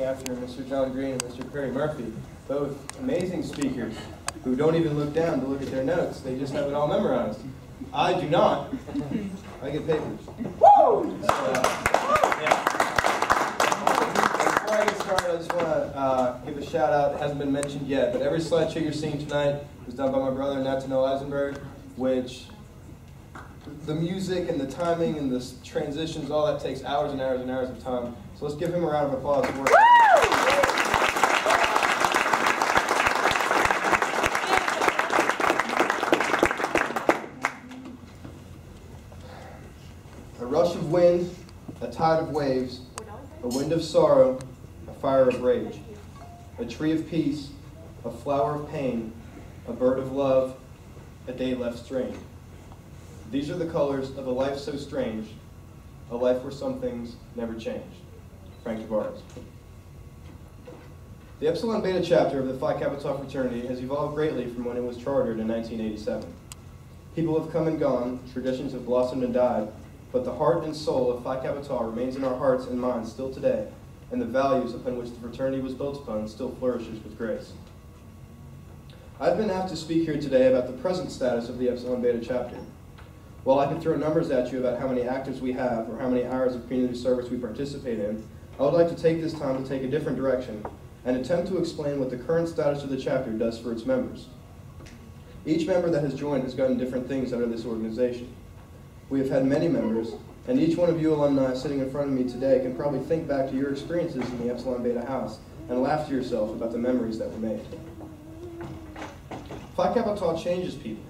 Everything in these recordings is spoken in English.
After Mr. John Green and Mr. Perry Murphy, both amazing speakers who don't even look down to look at their notes. They just have it all memorized. I do not. I get papers. Woo! Yeah. Before I get started, I just want to give a shout out. It hasn't been mentioned yet, but every slideshow you're seeing tonight was done by my brother, Eisenberg, which the music and the timing and the transitions, all that takes hours and hours and hours of time. So let's give him a round of applause for it. A rush of wind, a tide of waves, a wind of sorrow, a fire of rage, a tree of peace, a flower of pain, a bird of love, a day left strange. These are the colors of a life so strange, a life where some things never change. Frank Tavares. The Epsilon Beta chapter of the Phi Kappa Tau fraternity has evolved greatly from when it was chartered in 1987. People have come and gone, traditions have blossomed and died, but the heart and soul of Phi Kappa Tau remains in our hearts and minds still today, and the values upon which the fraternity was built upon still flourishes with grace. I've been asked to speak here today about the present status of the Epsilon Beta chapter. While I can throw numbers at you about how many actives we have or how many hours of community service we participate in, I would like to take this time to take a different direction and attempt to explain what the current status of the chapter does for its members. Each member that has joined has gotten different things out of this organization. We have had many members, and each one of you alumni sitting in front of me today can probably think back to your experiences in the Epsilon Beta house and laugh to yourself about the memories that were made. Phi Kappa Tau changes people.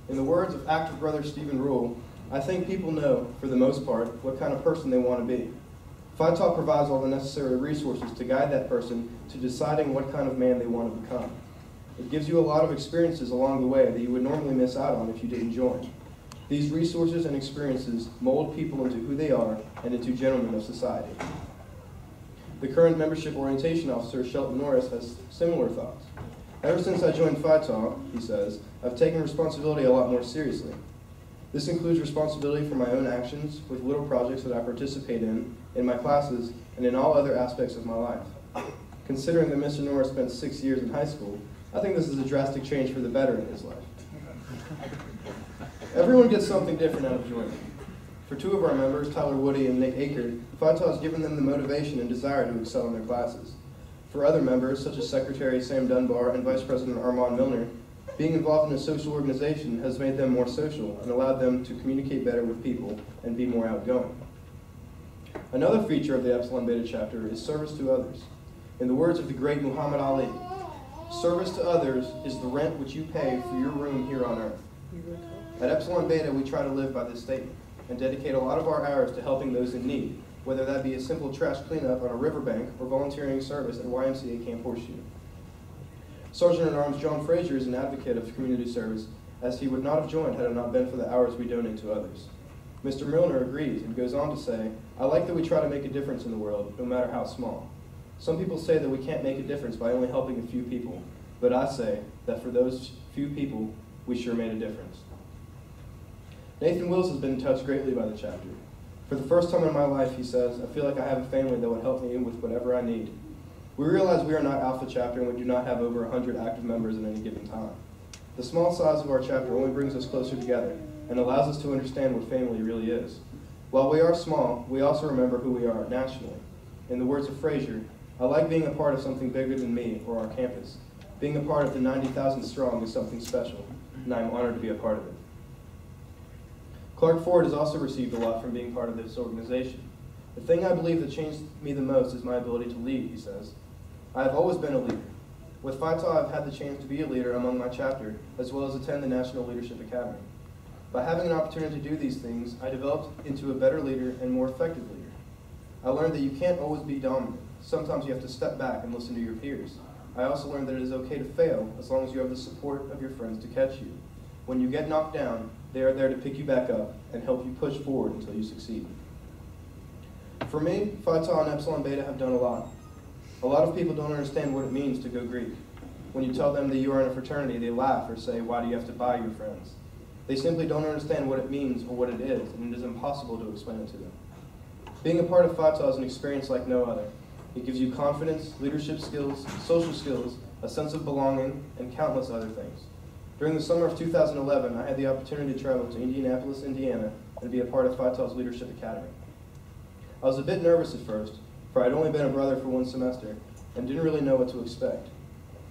In the words of active brother Stephen Rule, I think people know, for the most part, what kind of person they want to be. Phi Tau provides all the necessary resources to guide that person to deciding what kind of man they want to become. It gives you a lot of experiences along the way that you would normally miss out on if you didn't join. These resources and experiences mold people into who they are and into gentlemen of society. The current membership orientation officer, Shelton Norris, has similar thoughts. Ever since I joined Phi Tau, he says, I've taken responsibility a lot more seriously. This includes responsibility for my own actions with little projects that I participate in my classes, and in all other aspects of my life. Considering that Mr. Norris spent 6 years in high school, I think this is a drastic change for the better in his life. Everyone gets something different out of joining. For two of our members, Tyler Woody and Nick Aker, Phi Tau has given them the motivation and desire to excel in their classes. For other members, such as Secretary Sam Dunbar and Vice President Armand Milner, being involved in a social organization has made them more social and allowed them to communicate better with people and be more outgoing. Another feature of the Epsilon Beta chapter is service to others. In the words of the great Muhammad Ali, service to others is the rent which you pay for your room here on earth. At Epsilon Beta, we try to live by this statement and dedicate a lot of our hours to helping those in need, whether that be a simple trash cleanup on a riverbank or volunteering service at YMCA Camp Horseshoe. Sergeant-at-Arms John Frazier is an advocate of community service, as he would not have joined had it not been for the hours we donate to others. Mr. Milner agrees and goes on to say, I like that we try to make a difference in the world, no matter how small. Some people say that we can't make a difference by only helping a few people, but I say that for those few people, we sure made a difference. Nathan Wills has been touched greatly by the chapter. For the first time in my life, he says, I feel like I have a family that would help me with whatever I need. We realize we are not Alpha Chapter and we do not have over 100 active members at any given time. The small size of our chapter only brings us closer together and allows us to understand what family really is. While we are small, we also remember who we are nationally. In the words of Frazier, I like being a part of something bigger than me or our campus. Being a part of the 90,000 strong is something special, and I am honored to be a part of it. Clark Ford has also received a lot from being part of this organization. The thing I believe that changed me the most is my ability to lead, he says. I have always been a leader. With Phi Tau, I've had the chance to be a leader among my chapter, as well as attend the National Leadership Academy. By having an opportunity to do these things, I developed into a better leader and more effective leader. I learned that you can't always be dominant. Sometimes you have to step back and listen to your peers. I also learned that it is okay to fail as long as you have the support of your friends to catch you. When you get knocked down, they are there to pick you back up and help you push forward until you succeed. For me, Phi Tau and Epsilon Beta have done a lot. A lot of people don't understand what it means to go Greek. When you tell them that you are in a fraternity, they laugh or say, why do you have to buy your friends? They simply don't understand what it means or what it is, and it is impossible to explain it to them. Being a part of Phi Tau is an experience like no other. It gives you confidence, leadership skills, social skills, a sense of belonging, and countless other things. During the summer of 2011, I had the opportunity to travel to Indianapolis, Indiana, and be a part of Phi Tau's Leadership Academy. I was a bit nervous at first, for I'd only been a brother for one semester, and didn't really know what to expect.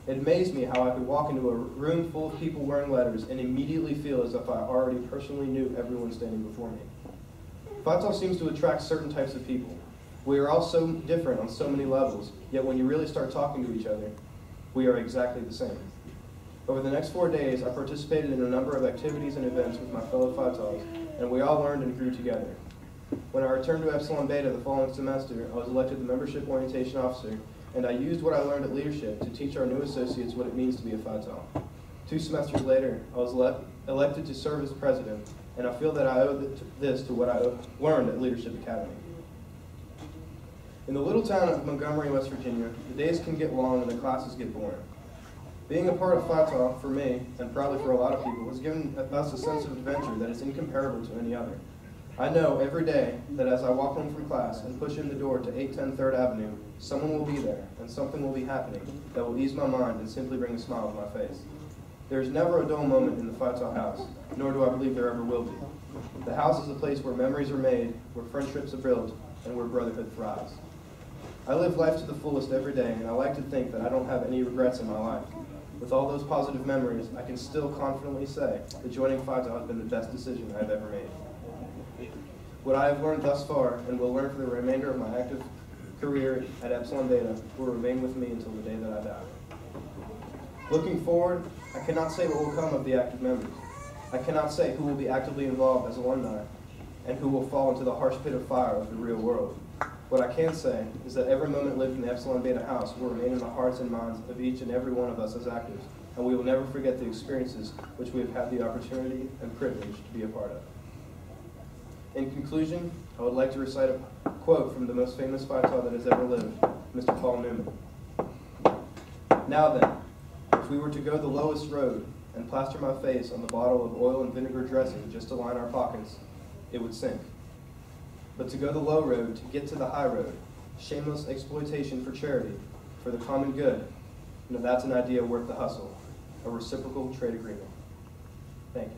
It amazed me how I could walk into a room full of people wearing letters and immediately feel as if I already personally knew everyone standing before me. Phi Tau seems to attract certain types of people. We are all so different on so many levels, yet when you really start talking to each other, we are exactly the same. Over the next 4 days, I participated in a number of activities and events with my fellow Phi Taus, and we all learned and grew together. When I returned to Epsilon Beta the following semester, I was elected the Membership Orientation Officer, and I used what I learned at leadership to teach our new associates what it means to be a Phi Tau. 2 semesters later, I was elected to serve as president, and I feel that I owe this to what I learned at Leadership Academy. In the little town of Montgomery, West Virginia, the days can get long and the classes get boring. Being a part of Phi Tau, for me, and probably for a lot of people, has given us a sense of adventure that is incomparable to any other. I know every day that as I walk home from class and push in the door to 810 3rd Avenue, someone will be there and something will be happening that will ease my mind and simply bring a smile to my face. There is never a dull moment in the Phi Tau house, nor do I believe there ever will be. The house is a place where memories are made, where friendships are built, and where brotherhood thrives. I live life to the fullest every day, and I like to think that I don't have any regrets in my life. With all those positive memories, I can still confidently say that joining Phi Tau has been the best decision I have ever made. What I have learned thus far, and will learn for the remainder of my active career at Epsilon Beta, will remain with me until the day that I die. Looking forward, I cannot say what will come of the active members. I cannot say who will be actively involved as alumni, and who will fall into the harsh pit of fire of the real world. What I can say is that every moment lived in the Epsilon Beta house will remain in the hearts and minds of each and every one of us as actives, and we will never forget the experiences which we have had the opportunity and privilege to be a part of. In conclusion, I would like to recite a quote from the most famous Phi Tau that has ever lived, Mr. Paul Newman. Now then, if we were to go the lowest road and plaster my face on the bottle of oil and vinegar dressing just to line our pockets, it would sink. But to go the low road, to get to the high road, shameless exploitation for charity, for the common good, that's an idea worth the hustle, a reciprocal trade agreement. Thank you.